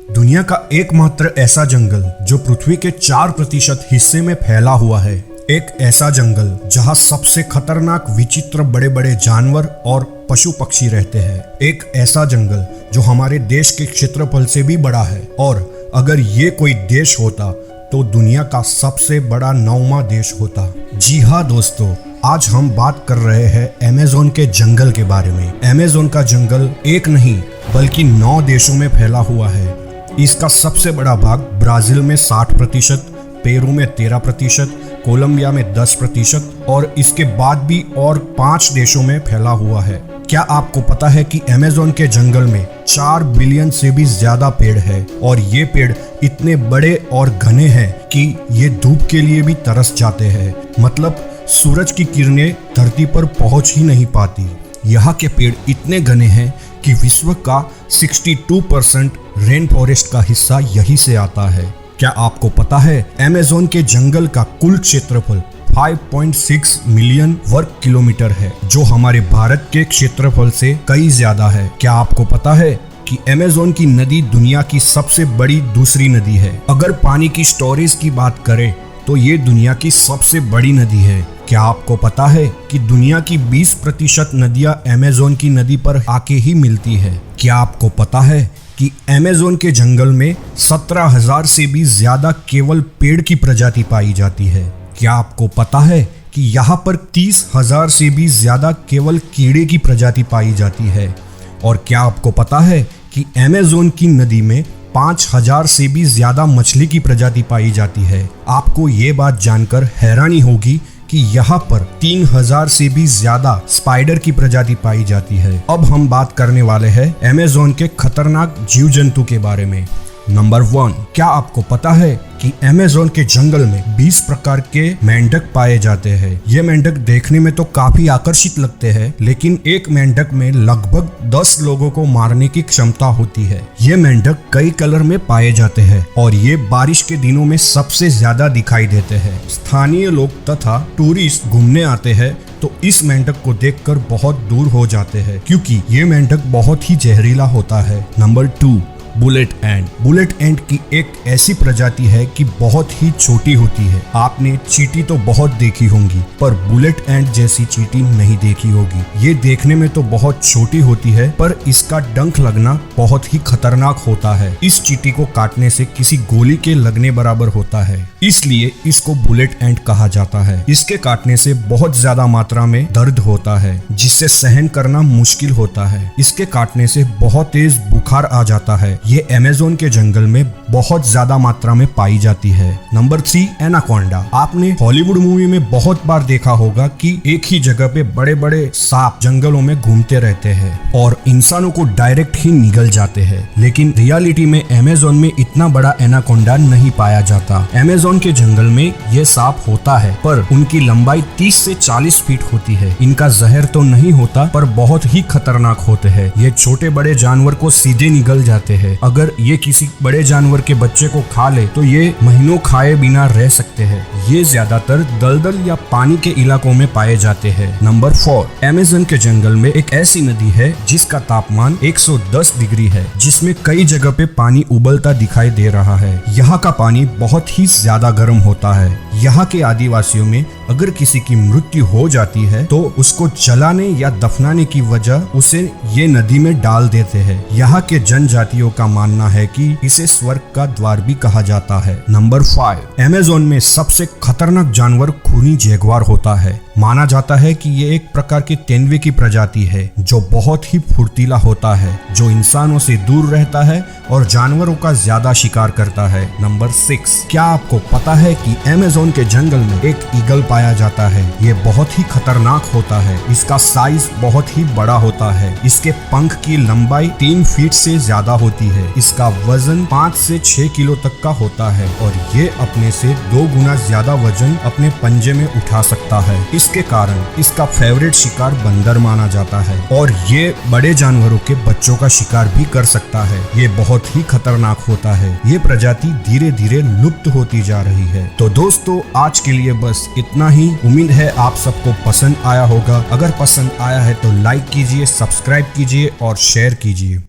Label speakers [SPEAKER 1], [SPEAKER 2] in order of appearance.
[SPEAKER 1] दुनिया का एकमात्र ऐसा जंगल जो पृथ्वी के 4% हिस्से में फैला हुआ है। एक ऐसा जंगल जहां सबसे खतरनाक विचित्र बड़े बड़े जानवर और पशु पक्षी रहते हैं। एक ऐसा जंगल जो हमारे देश के क्षेत्रफल से भी बड़ा है, और अगर ये कोई देश होता तो दुनिया का सबसे बड़ा 9वां देश होता। जी हाँ दोस्तों, आज हम बात कर रहे हैं अमेज़न के जंगल के बारे में। अमेज़न का जंगल एक नहीं बल्कि 9 देशों में फैला हुआ है। इसका सबसे बड़ा भाग ब्राजील में 60%, पेरू में 13%, कोलंबिया में 10% और इसके बाद भी और 5 देशों में फैला हुआ है। क्या आपको पता है कि अमेज़न के जंगल में 4 बिलियन से भी ज्यादा पेड़ है, और ये पेड़ इतने बड़े और घने हैं कि ये धूप के लिए भी तरस जाते हैं। मतलब सूरज की किरणें धरती पर पहुंच ही नहीं पाती। यहाँ के पेड़ इतने घने हैं कि विश्व का 62% रेन फॉरेस्ट का हिस्सा यही से आता है। क्या आपको पता है अमेज़न के जंगल का कुल क्षेत्रफल 5.6 मिलियन वर्ग किलोमीटर है, जो हमारे भारत के क्षेत्रफल से कई ज्यादा है। क्या आपको पता है कि अमेज़न की नदी दुनिया की सबसे बड़ी दूसरी नदी है। अगर पानी की स्टोरेज की बात करें तो ये दुनिया की सबसे बड़ी नदी है। क्या आपको पता है कि दुनिया की 20% नदियां अमेज़न की नदी पर आके ही मिलती है। क्या आपको पता है कि अमेज़न के जंगल में 17,000 से भी ज्यादा केवल पेड़ की प्रजाति पाई जाती है। क्या आपको पता है कि यहाँ पर 30,000 से भी ज्यादा केवल कीड़े की प्रजाति पाई जाती है। और क्या आपको पता है कि अमेज़न की नदी में 5,000 से भी ज्यादा मछली की प्रजाति पाई जाती है। आपको ये बात जानकर हैरानी होगी कि यहाँ पर 3,000 से भी ज्यादा स्पाइडर की प्रजाति पाई जाती है। अब हम बात करने वाले हैं अमेज़न के खतरनाक जीव जंतु के बारे में। नंबर 1, क्या आपको पता है कि अमेज़न के जंगल में 20 प्रकार के मेंढक पाए जाते हैं। ये मेंढक देखने में तो काफी आकर्षित लगते हैं, लेकिन एक मेंढक में लगभग 10 लोगों को मारने की क्षमता होती है। ये मेंढक कई कलर में पाए जाते हैं और ये बारिश के दिनों में सबसे ज्यादा दिखाई देते हैं। स्थानीय लोग तथा टूरिस्ट घूमने आते हैं तो इस मेंढक को देखकर बहुत दूर हो जाते हैं, क्योंकि ये मेंढक बहुत ही जहरीला होता है। नंबर 2, बुलेट एंट। बुलेट एंट की एक ऐसी प्रजाति है कि बहुत ही छोटी होती है। आपने चींटी तो बहुत देखी होंगी, पर बुलेट एंट जैसी चींटी नहीं देखी होगी। ये देखने में तो बहुत छोटी होती है, पर इसका डंक लगना बहुत ही खतरनाक होता है। इस चींटी को काटने से किसी गोली के लगने बराबर होता है, इसलिए इसको बुलेट एंट कहा जाता है। इसके काटने से बहुत ज्यादा मात्रा में दर्द होता है, जिससे सहन करना मुश्किल होता है। इसके काटने से बहुत तेज बुखार आ जाता है। ये अमेज़न के जंगल में बहुत ज्यादा मात्रा में पाई जाती है। Number 3, anaconda. आपने हॉलीवुड मूवी में बहुत बार देखा होगा कि एक ही जगह पे बड़े बड़े सांप जंगलों में घूमते रहते हैं और इंसानों को डायरेक्ट ही निगल जाते हैं, लेकिन रियलिटी में अमेज़न में इतना बड़ा एनाकोंडा नहीं पाया जाता। अमेज़न के जंगल में ये सांप होता है, पर उनकी लंबाई 30 से 40 फीट होती है। इनका जहर तो नहीं होता, पर बहुत ही खतरनाक होते हैं। ये छोटे बड़े जानवर को सीधे निगल जाते हैं। अगर ये किसी बड़े जानवर के बच्चे को खा ले तो ये महीनों खाए बिना रह सकते हैं। ये ज्यादातर दलदल या पानी के इलाकों में पाए जाते हैं। नंबर 4, अमेज़न के जंगल में एक ऐसी नदी है जिसका तापमान 110 डिग्री है, जिसमें कई जगह पे पानी उबलता दिखाई दे रहा है। यहाँ का पानी बहुत ही ज्यादा गर्म होता है। यहाँ के आदिवासियों में अगर किसी की मृत्यु हो जाती है तो उसको जलाने या दफनाने की वजह उसे ये नदी में डाल देते हैं। यहाँ के जनजातियों का मानना है कि इसे स्वर्ग का द्वार भी कहा जाता है। नंबर 5, अमेज़न में सबसे खतरनाक जानवर खूनी जैगुआर होता है। माना जाता है कि ये एक प्रकार के तेंदुए की प्रजाति है, जो बहुत ही फुर्तीला होता है, जो इंसानों से दूर रहता है और जानवरों का ज्यादा शिकार करता है। नंबर 6, क्या आपको पता है कि अमेज़न के जंगल में एक ईगल पाया जाता है। ये बहुत ही खतरनाक होता है। इसका साइज बहुत ही बड़ा होता है। इसके पंख की लंबाई 3 फीट से ज्यादा होती है। इसका वजन 5 से 6 किलो तक का होता है और ये अपने से 2 गुना ज्यादा वजन अपने पंजे में उठा सकता है। इसके कारण इसका फेवरेट शिकार बंदर माना जाता है और ये बड़े जानवरों के बच्चों का शिकार भी कर सकता है। ये बहुत ही खतरनाक होता है। ये प्रजाति धीरे धीरे लुप्त होती जा रही है। तो दोस्तों, आज के लिए बस इतना ही। उम्मीद है आप सबको पसंद आया होगा। अगर पसंद आया है तो लाइक कीजिए, सब्सक्राइब कीजिए और शेयर कीजिए।